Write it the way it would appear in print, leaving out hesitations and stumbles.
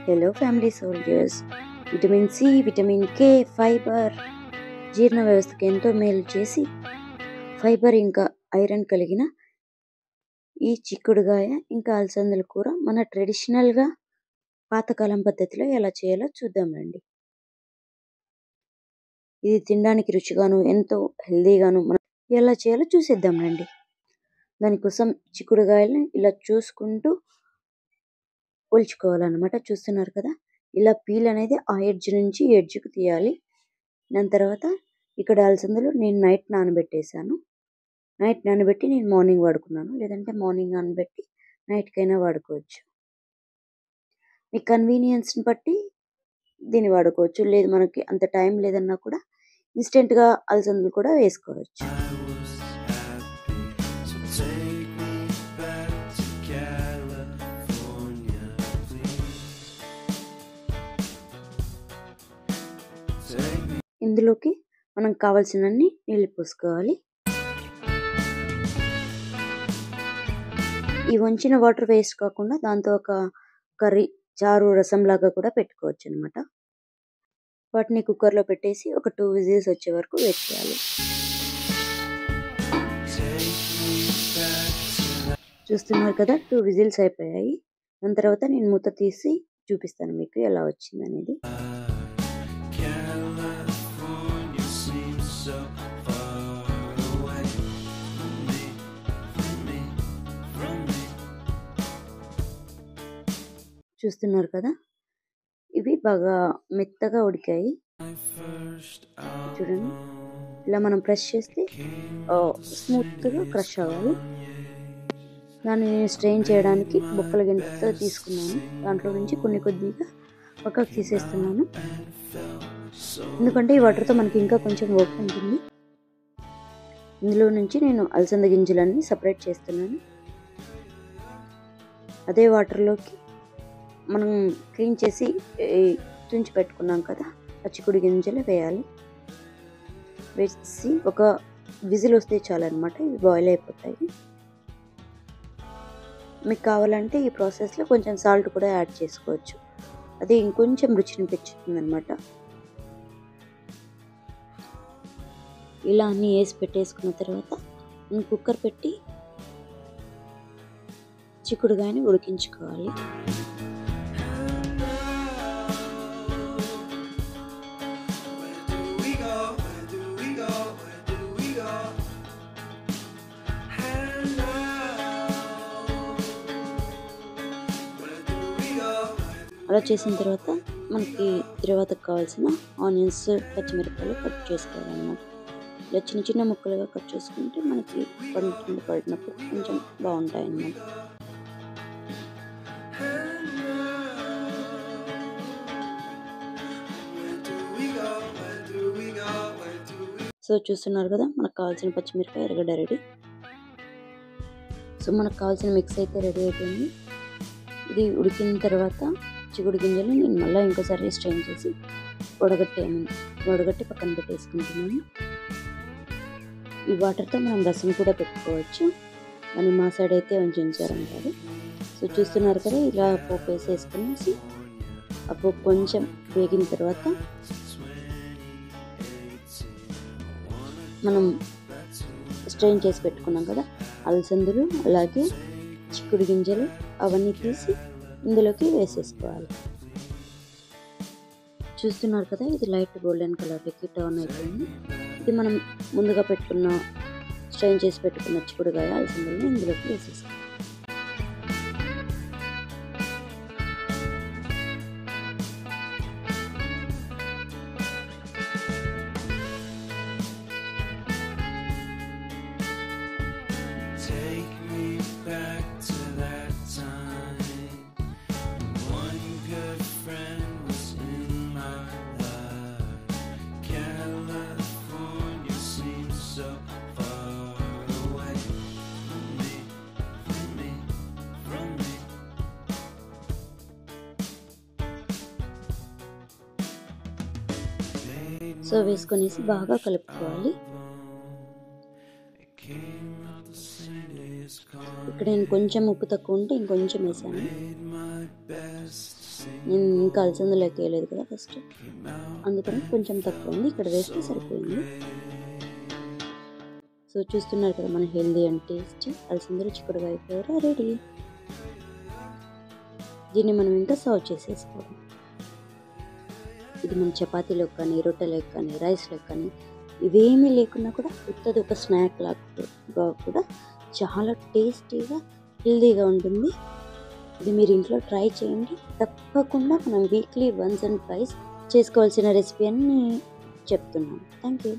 Hello family soldiers. Vitamin C, vitamin K, fibre జీర్ణ వ్యవస్థకు ఎంతో మేలు చేసి ఫైబర్ ఇంకా ఐరన్ కలిగిన ఈ చిక్కుడుగాయ ఇంకా అలసందల కూర మన ట్రెడిషనల్గా పాతకాలం పద్ధతిలో ఎలా చేయాలో చూద్దాం రండి. ఇది తినడానికి రుచిగాను ఎంతో హెల్దీగాను మనం ఎలా చేయాలో చూసేద్దాం రండి. దానికోసం చిక్కుడుగాయలని ఇలా చూసుకుంటూ ఒలుచుకోవాలన్నమాట. చూస్తున్నారు కదా, ఇలా పీల్ అనేది ఆ ఎడ్జ్ నుంచి ఎడ్జ్కి తీయాలి. దాని తర్వాత ఇక్కడ అలసందలు నేను నైట్ నానబెట్టేశాను. నైట్ నానబెట్టి నేను మార్నింగ్ వాడుకున్నాను, లేదంటే మార్నింగ్ నానబెట్టి నైట్కైనా వాడుకోవచ్చు. మీ కన్వీనియన్స్ని బట్టి దీన్ని వాడుకోవచ్చు. లేదు మనకి అంత టైం లేదన్నా కూడా ఇన్స్టెంట్గా అలసందలు కూడా వేసుకోవచ్చు. ఇందులోకి మనం కావాల్సినన్ని నీళ్ళు పోసుకోవాలి. ఈ వంచిన వాటర్ వేస్ట్ కాకుండా దాంతో ఒక కర్రీ చారు రసంలాగా కూడా పెట్టుకోవచ్చు అనమాట. వాటిని కుక్కర్లో పెట్టేసి ఒక 2 విజిల్స్ వచ్చే వరకు వెయిట్ చేయాలి. చూస్తున్నారు కదా, 2 విజిల్స్ అయిపోయాయి. దాని తర్వాత నేను మూత తీసి చూపిస్తాను మీకు ఎలా వచ్చింది అనేది. చూస్తున్నారు కదా, ఇవి బాగా మెత్తగా ఉడికాయి. చూడండి, ఇలా మనం ప్రెస్ చేస్తే స్మూత్గా క్రష్ అవ్వాలి. దాన్ని నేను స్ట్రెయిన్ చేయడానికి బొక్కల గింజతో తీసుకున్నాను. దాంట్లో నుంచి కొన్ని కొద్దిగా పక్కకు తీసేస్తున్నాను, ఎందుకంటే ఈ వాటర్తో మనకి ఇంకా కొంచెం వర్క్ ఉంటుంది. ఇందులో నుంచి నేను అలసంద గింజలన్నీ సపరేట్ చేస్తున్నాను. అదే వాటర్లోకి మనం క్లీన్ చేసి తుంచి పెట్టుకున్నాం కదా, ఆ చిక్కుడు గింజలు వేయాలి. వేసి ఒక విజిల్ వస్తే చాలన్నమాట, ఇవి బాయిల్ అయిపోతాయి. మీకు కావాలంటే ఈ ప్రాసెస్లో కొంచెం సాల్ట్ కూడా యాడ్ చేసుకోవచ్చు, అది ఇంకొంచెం రుచిని పెంచుతుంది అనమాట. ఇలా అన్నీ వేసి పెట్టేసుకున్న తర్వాత కుక్కర్ పెట్టి చిక్కుడుగాయని ఉడికించుకోవాలి. అలా చేసిన తర్వాత మనకి తర్వాతకు కావాల్సిన ఆనియన్స్, పచ్చిమిరపకాయలు కట్ చేసుకోవాలన్నమాట. ఇలా చిన్న చిన్న ముక్కలుగా కట్ చేసుకుంటే మనకి పండు కింద పడినప్పుడు కొంచెం బాగుంటాయి అన్నమాట. సో చూస్తున్నారు కదా, మనకు కావాల్సిన పచ్చిమిరపకాయ, ఎర్రగడ్డ రెడీ. సో మనకు కావాల్సిన మిక్స్ అయితే రెడీ అయిపోయింది. ఇది ఉడికిన తర్వాత చిక్కుడు గింజలు నేను మళ్ళీ ఇంకోసారి స్ట్రెయిన్ చేసి వడగట్టి పక్కన పెట్టేసుకుంటున్నాను. ఈ వాటర్తో మనం రసం కూడా పెట్టుకోవచ్చు, అని మా సైడ్ అయితే ఉంచారంటారు. సో చూస్తున్నారు కదా, ఇలా పోపు వేసేసుకునేసి ఆ పోపు కొంచెం వేగిన తర్వాత మనం స్ట్రెయిన్ చేసి పెట్టుకున్నాం కదా అలసందలు, అలాగే చిక్కుడు గింజలు, అవన్నీ తీసి ఇందులోకి వేసేసుకోవాలి. చూస్తున్నారు కదా, ఇది లైట్ గోల్డెన్ కలర్కి టర్న్ అయిపోయింది. ఇది మనం ముందుగా స్ట్రెయిన్ చేసి పెట్టుకున్న చిక్కుడుగాయ అలసందలని ఇందులోకి వేసేసుకోవాలి. సో వేసుకొనేసి బాగా కలుపుకోవాలి. ఇక్కడ నేను కొంచెం ఉప్పు తక్కువ ఉంటే ఇంకొంచెం వేసాను. నేను ఇంకా అలసందలోకి వేయలేదు కదా ఫస్ట్, అందుకని కొంచెం తక్కువ ఉంది, ఇక్కడ వేస్తే సరిపోయింది. సో చూస్తున్నారు కదా మన హెల్దీ అండ్ టేస్టీ అలసందలు చిక్కుడుకాయ కూర రెడీ. దీన్ని మనం ఇంకా సర్వ్ చేసేసుకోవాలి. ఇది మన చపాతీలోకి కానీ, రొట్టెలోకి కానీ, రైస్లోకి కానీ ఇవేమీ లేకున్నా కూడా ఉత్తది ఒక స్నాక్ లాగా కూడా చాలా టేస్టీగా హెల్దీగా ఉంటుంది. ఇది మీరు ఇంట్లో ట్రై చేయండి. తప్పకుండా మనం వీక్లీ వన్స్ అండ్ ట్వైస్ చేసుకోవాల్సిన రెసిపీ అని చెప్తున్నాను. Thank you.